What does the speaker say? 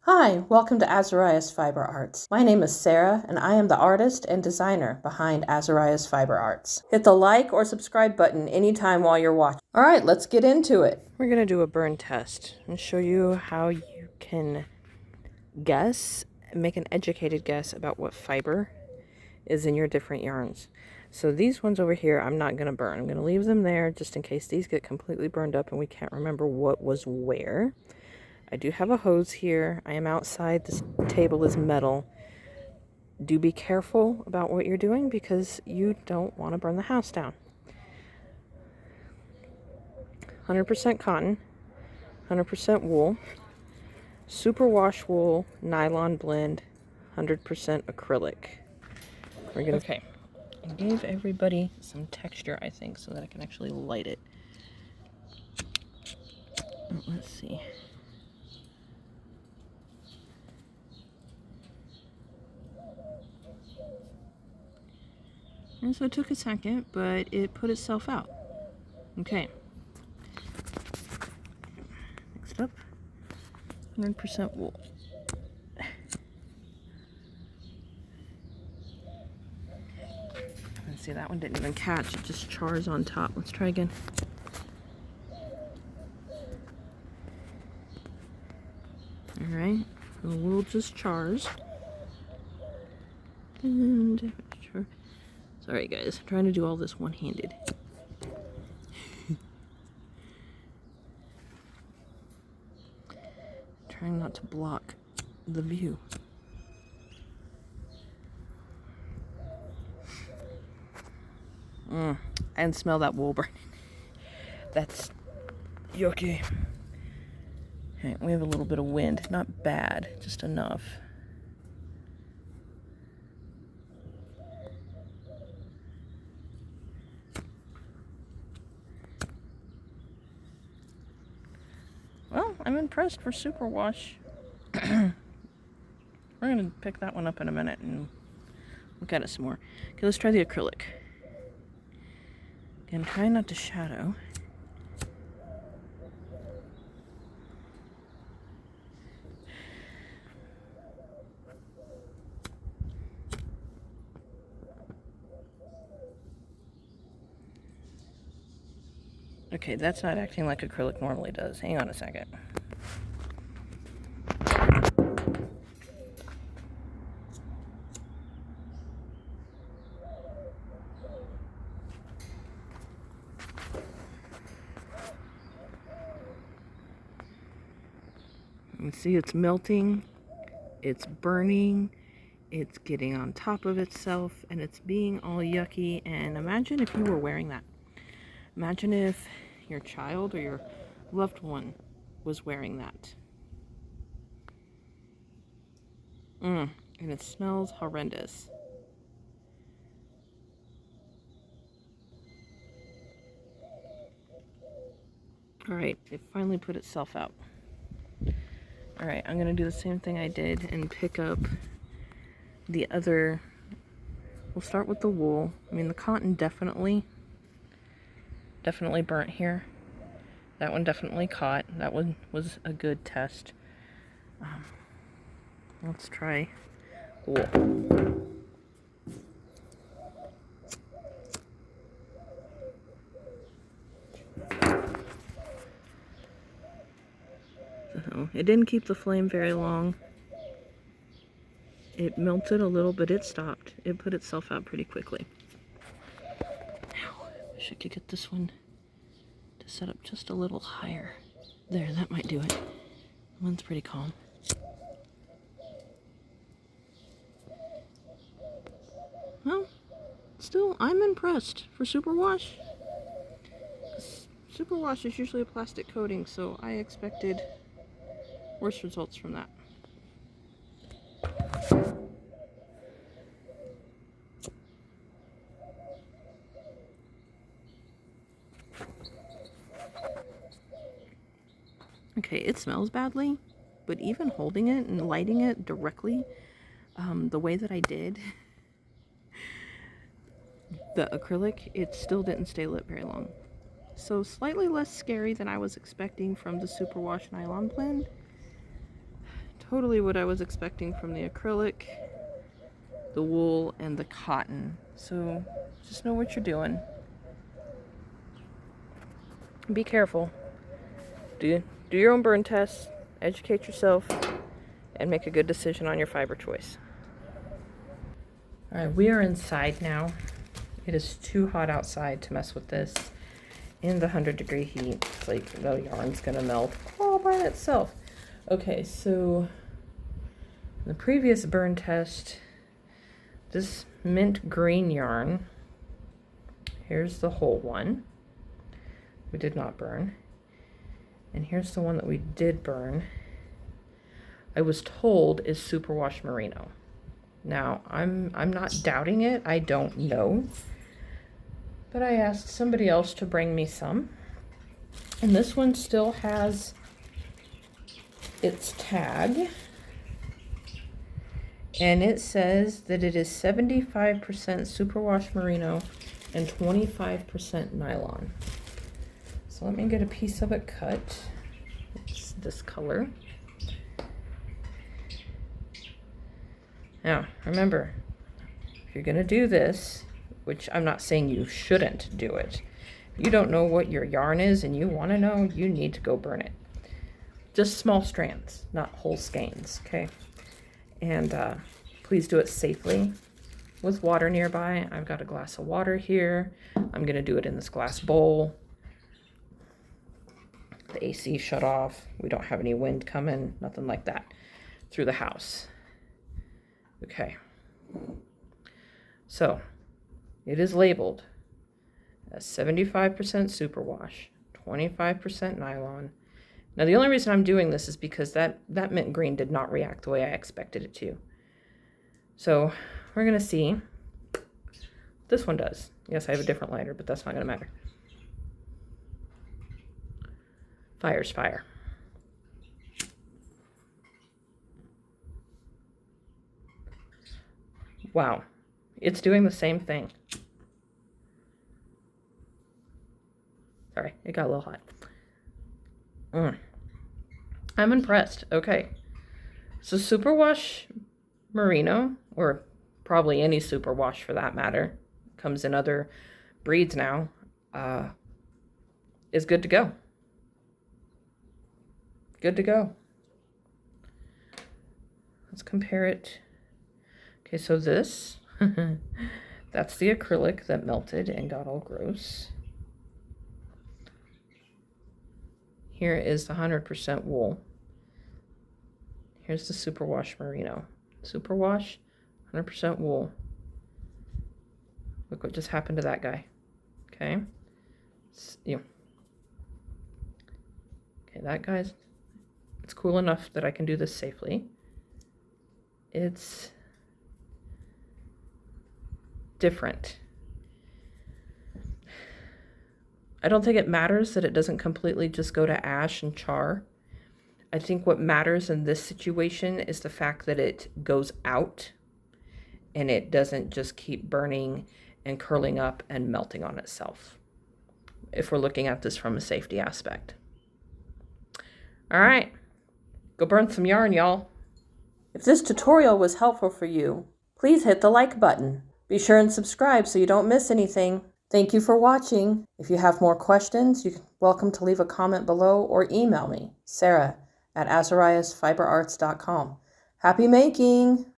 Hi, welcome to Azariah's Fiber Arts. My name is Sarah, and I am the artist and designer behind Azariah's Fiber Arts. Hit the like or subscribe button anytime while you're watching. All right, let's get into it. We're going to do a burn test and show you how you can guess, make an educated guess about what fiber is in your different yarns. So these ones over here, I'm not going to burn. I'm going to leave them there just in case these get completely burned up and we can't remember what was where. I do have a hose here. I am outside. This table is metal. Do be careful about what you're doing because you don't want to burn the house down. 100% cotton, 100% wool, superwash wool, nylon blend, 100% acrylic. Okay, I gave everybody some texture, I think, so that I can actually light it. Let's see. And so it took a second, but it put itself out. Okay. Next up, 100% wool. Let's see, that one didn't even catch. It just chars on top. Let's try again. Alright, the wool just chars. And sorry guys, I'm trying to do all this one-handed. Trying not to block the view. I can smell that wool burning. That's yucky. Okay, we have a little bit of wind. Not bad, just enough. Well, I'm impressed for superwash. We're going to pick that one up in a minute and look at it some more. Okay, let's try the acrylic. Again, try not to shadow. Okay, that's not acting like acrylic normally does. Hang on a second. You see it's melting, it's burning, it's getting on top of itself, and it's being all yucky. And imagine if you were wearing that. Imagine if your child or your loved one was wearing that. And it smells horrendous. Alright, it finally put itself out. Alright, I'm going to do the same thing I did and pick up the other. We'll start with the wool. I mean, the cotton definitely burnt here. That one definitely caught. That one was a good test. Let's try wool. So it didn't keep the flame very long. It melted a little, but it stopped. It put itself out pretty quickly. Now, I wish I could get this one to set up just a little higher. There, that might do it. That one's pretty calm. Well, still, I'm impressed for superwash. Superwash is usually a plastic coating, so I expected worse results from that. Okay, it smells badly, but even holding it and lighting it directly, the way that I did, the acrylic, it still didn't stay lit very long. So slightly less scary than I was expecting from the superwash nylon blend. totally what I was expecting from the acrylic, the wool, and the cotton. So just know what you're doing. Be careful. Do your own burn tests, educate yourself, and make a good decision on your fiber choice. All right, we are inside now. It is too hot outside to mess with this in the 100-degree heat. It's like the yarn's gonna melt all by itself. Okay, so the previous burn test, this mint green yarn, here's the whole one. We did not burn. And here's the one that we did burn. I was told is superwash merino. Now, I'm not doubting it. I don't know. But I asked somebody else to bring me some. And this one still has its tag. And it says that it is 75% superwash merino and 25% nylon. So let me get a piece of it cut. It's this color. Now, remember, if you're gonna do this, which I'm not saying you shouldn't do it, if you don't know what your yarn is and you wanna know, you need to go burn it. Just small strands, not whole skeins, okay? And please do it safely with water nearby. I've got a glass of water here. I'm gonna do it in this glass bowl. The AC shut off. We don't have any wind coming, nothing like that through the house. Okay. So it is labeled as 75% superwash, 25% nylon. Now the only reason I'm doing this is because that mint green did not react the way I expected it to. So we're gonna see. This one does. Yes, I have a different lighter, but that's not gonna matter. Fire's fire. Wow, it's doing the same thing. Sorry, it got a little hot. I'm impressed. Okay, so superwash merino, or probably any superwash for that matter, comes in other breeds now, is good to go. Good to go. Let's compare it. Okay, so this, that's the acrylic that melted and got all gross. Here is the 100% wool. Here's the superwash merino. Superwash, 100% wool. Look what just happened to that guy. Okay. Okay, that guy's, it's cool enough that I can do this safely. It's different. I don't think it matters that it doesn't completely just go to ash and char. I think what matters in this situation is the fact that it goes out and it doesn't just keep burning and curling up and melting on itself, if we're looking at this from a safety aspect. All right, go burn some yarn, y'all. If this tutorial was helpful for you, please hit the like button. Be sure and subscribe so you don't miss anything. Thank you for watching. If you have more questions, you're welcome to leave a comment below or email me, Sarah@azariasfiberarts.com. Happy making!